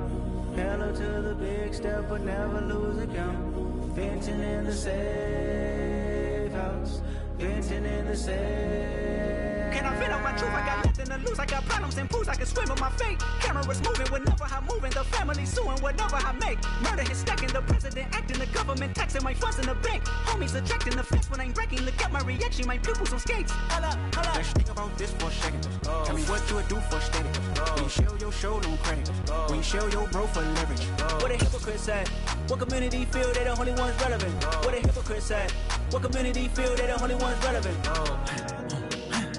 Hello to the big step, but never lose a count. Venting in the safe house. Venting in the safe. Can I feel out my truth? I got nothing to lose. I got problems and pools. I can swim with my fate. Cameras moving whenever I'm moving. The family suing whatever I make. Murder is stacking. The president acting. The government taxing my funds in the bank. Homies attracting the fence when I'm breaking. Look at my reaction. My pupils on skates. Holla, holla. Let's think about this for a second. Tell me what you would do for status. When you show your show, no credit. When you show your bro for leverage. What a hypocrite said. What community feel they the only ones relevant? What a hypocrite said. What community feel they the only ones relevant?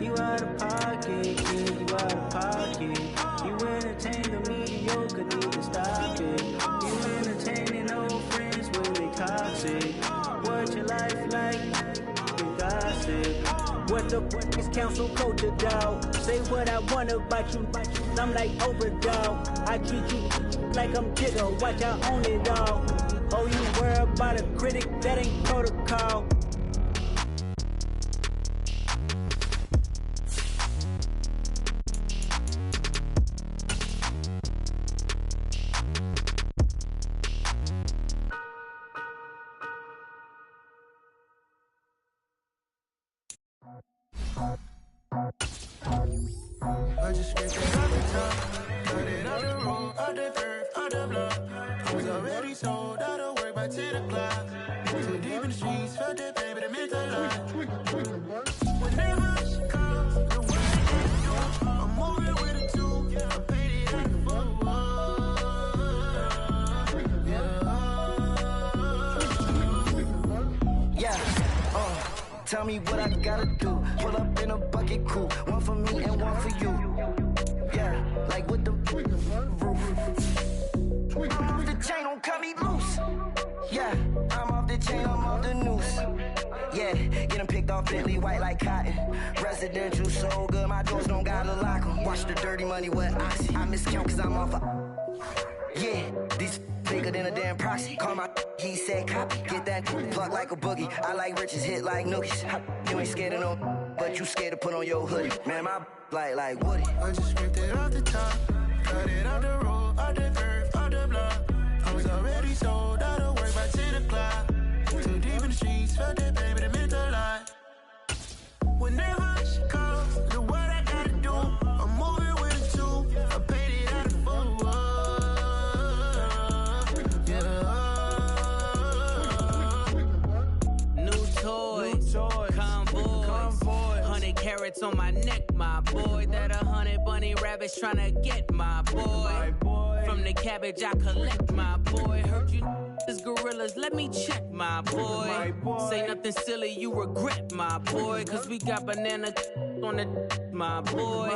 You out of pocket, yeah, you out of pocket. You entertain the mediocre, need to stop it. You entertaining old friends when they toxic. What your life like? You gossip. What the fuck is council culture, dog? Say what I want about you, I'm like overdog. I treat you like I'm Jigga, watch I own it all. Oh, you worry about a critic, that ain't protocol. I just scraped it off the top, cut it out the road, out the curve, out the block. I was already sold out of work by 10 o'clock. Too deep in the streets, felt that pain, but it meant a lot. Whenever she calls, the way I do, I'm moving with a two. I paid it at the Tell me what I gotta do. Pull up in a bucket crew, one for me and one for you. Yeah, like with the roof. I'm off the chain, don't cut me loose. Yeah, I'm off the chain, I'm off the noose. Yeah, get them picked off Bentley, white like cotton. Residential so good, my doors don't gotta lock them. Watch the dirty money with oxy. I miscount cause I'm off a... Yeah, these bigger than a damn proxy. Call my he said copy. Get that plug like a boogie. I like riches, hit like nookies. You ain't scared of no, but you scared to put on your hoodie. Man, my like Woody. I just ripped it off the top, cut it out the road, out the curve, out the block. I was already sold out of work by 10 o'clock. Too deep in the streets, felt that baby, it meant a lot. Whenever she calls, the what I gotta do, I'm moving with a two. I paid it out of four. Convoy, 100 carats on my neck, my boy. That 100 bunny rabbits tryna get my boy. From the cabbage I collect, my boy. Heard you is gorillas, let me check, my boy. Say nothing silly, you regret, my boy. Cause we got banana on the my boy.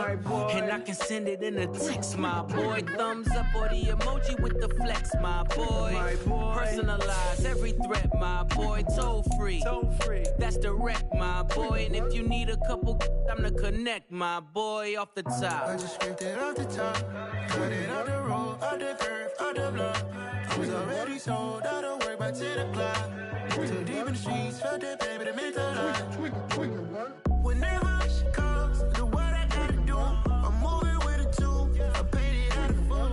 And I can send it in a text, my boy. Thumbs up or the emoji with the flex, my boy. Personal analyze every threat, my boy. Toll free. That's direct, my boy. And if you need a couple, I'm to connect, my boy, off the top. I just scraped it off the top. Cut it out the road, out the curve, out the block. I was already sold, out of work by 10 o'clock. Too deep in the streets, felt that baby, that meant a lot. Whenever she calls, do what I gotta do. I'm moving with a two. I paid it out of four.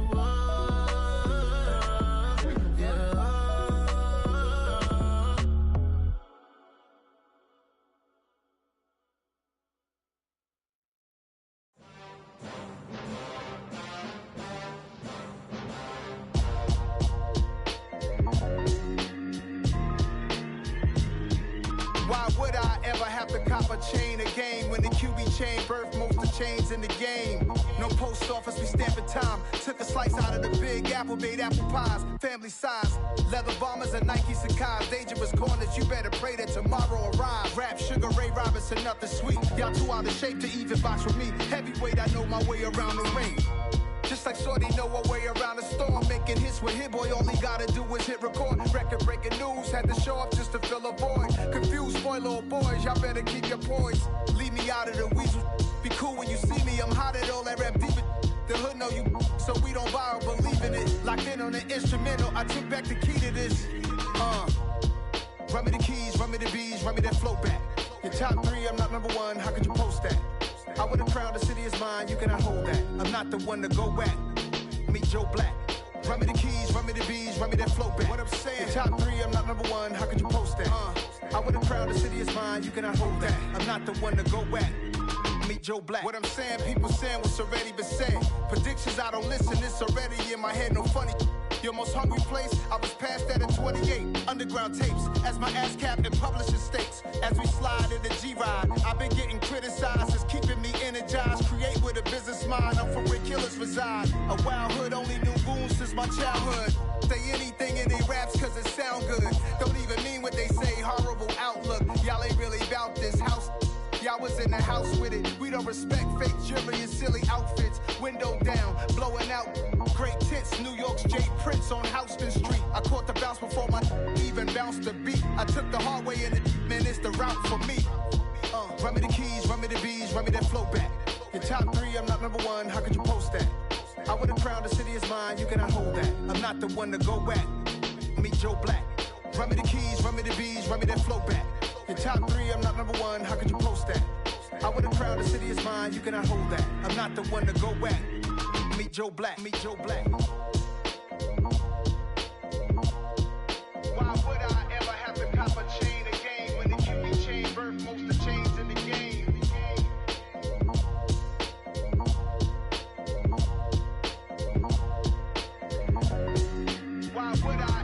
Why would I ever have to cop a chain again when the QB chain birthed most of chains in the game? No post office, we stamping time. Took a slice out of the big apple, made apple pies, family size. Leather bombers and Nike Sacai's. Dangerous corners, you better pray that tomorrow arrives. Rap, Sugar Ray Robinson, nothing sweet. Y'all too out of shape to even box with me. Heavyweight, I know my way around the ring. Just like Shorty know her way around the storm. Making hits with Hit Boy, all he gotta do is hit record. Record breaking news, had to show up just to fill a void. Confused, spoiled little boys, y'all better keep your poise. Leave me out of the weasel. Be cool when you see me, I'm hot at all that rap deep. The hood know you, so we don't borrow, believe in it. Locked in on the instrumental, I took back the key to this. Run me the keys, run me the bees, run me that flow back. Your top three, I'm not number one, how could you post that? I would've crowned the city is mine, you cannot hold that. I'm not the one to go back. Meet Joe Black. Run me the keys, run me the bees, run me that flow back. What I'm saying, your top three, I'm not number one, how could you post that? I would've crowned the city is mine, you cannot hold that. I'm not the one to go back. Meet Joe Black. What I'm saying, people saying what's already been said. Predictions, I don't listen, it's already in my head, no funny. Your most hungry place, I was past that at 28. Underground tapes, as my ass cap in publishing states. As we slide in the G-Ride, I've been getting criticized, it's keeping me energized. Create with a business mind, I'm from where killers reside. A wild hood, only knew goons since my childhood. Say anything in they raps cause it sound good. Don't even mean what they say, horrible outlook. Y'all ain't really about this house. Y'all was in the house with it. We don't respect fake jewelry and silly outfits. Window down, blowing out great tits. New York's J. Prince on Houston Street. I caught the bounce before my even bounced the beat. I took the hard way in it, man, it's the route for me. Run me the keys, run me the bees, run me that flow back. Your top three, I'm not number one, how could you post that? I would've crowned the city is mine, you cannot hold that. I'm not the one to go back. Meet Joe Black. Run me the keys, run me the bees, run me that flow back. Your top three, I'm not number one, how could you post that? I would've crowned the city is mine, you cannot hold that. I'm not the one to go back. Meet Joe Black, meet Joe Black. Why would I ever have to cop a chain again when the QB chain birthed most of chains in the game? Why would I?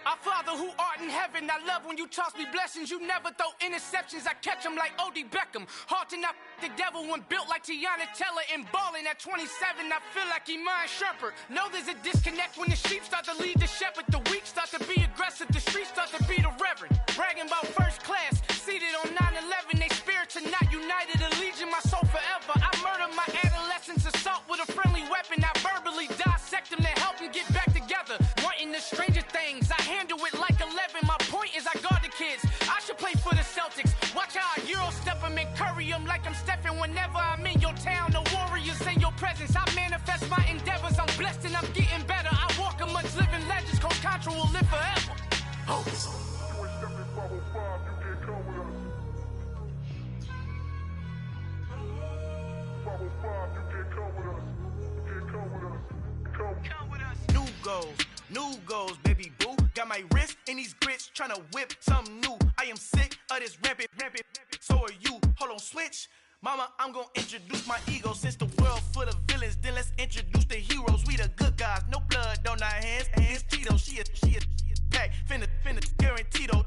Our Father who art in heaven, I love when you toss me blessings. You never throw interceptions, I catch them like O.D. Beckham. Hard to not the devil when built like Tiana Teller and balling at 27. I feel like Iman Shumpert. Know there's a disconnect when the sheep start to lead the shepherd. The weak start to be aggressive, the streets start to be the reverend. Bragging about first class, seated on 9/11. They spirits are not united, a legion, my soul forever. I murdered my adolescence, assault with a friendly weapon. I verbally dissect them to help them get back together. Wanting the stranger things, I handle it like 11. My point is I guard the kids. I should play for the Celtics. Watch how I Euro step them and curry them like I'm stepping. Whenever I'm in your town, the warriors in your presence. I manifest my endeavors. I'm blessed and I'm getting better. I walk amongst living legends. Coach Contra will live forever. Oh. New goals, baby boo. Got my wrist in these grits, tryna whip something new. I am sick of this rampant. So are you. Hold on, switch. Mama, I'm gonna introduce my ego. Since the world full of villains, then let's introduce the heroes. We the good guys, no blood on our hands. Tito, she a pack, finna guarantee though.